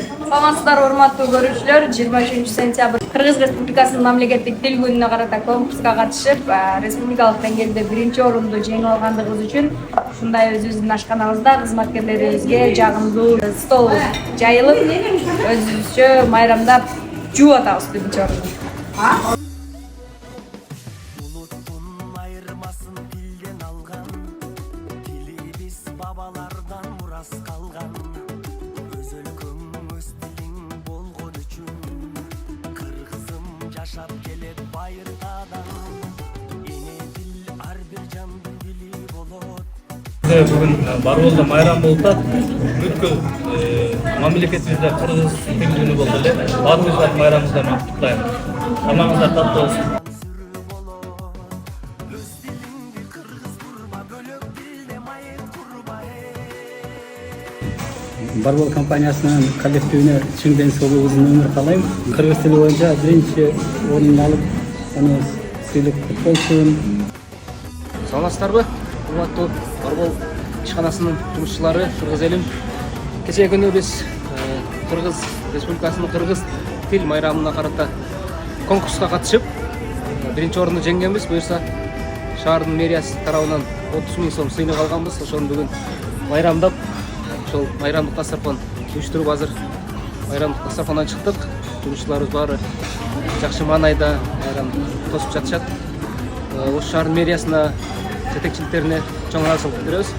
Саламатсыздар, урматтуу көрүүчүлөр. 23 сентябрь Кыргыз Республикасынын мамлекеттик тил күнүнө карата конкурска катышып, республикалык деңгээлде 1-орунду жеңип алгандыгыбыз үчүн ушундай өзүбүздүн ашканабызда кызматкерлерибизге жагымдуу стол жайылып, өзүбүзчө майрамдап жууп атабыз 1-орунду. Бүгін Барболда майрам болып та, бүткіл мамлекетімізде Кыргыз тил күнү болду эле. Баарыбыздар майрамыбызды мен куттуктайм. Тамагыңыздар таттуу болсун. Барбол компаниясынын коллективине чың ден соолугубуздун өмүр каалайм. Кыргыз тили боюнча 1-орун алып, аны сыйлык кут болсун. Саламатсыздарбы? Урматтуу Барбол ишканасынын жумушчулары, кыргыз элим. Кечээ күнү биз Кыргыз Республикасынын кыргыз тил майрамына карата конкурска катышып, 1-орунду жеңгенбиз. Буюрса шаардын мэриясы тарабынан 30 000 сом сыйлык алганбыз. Ошону бүгүн майрамдап, ошол майрамдык дастархан уюштуруп азыр майрамдык дастархандан чыктык. Жумушчуларыбыз баары жакшы маанайда майрам тосуп жатышат. Ош шаардын мэриясына жетекчиликтерине чоң ыраазычылык билдиребиз.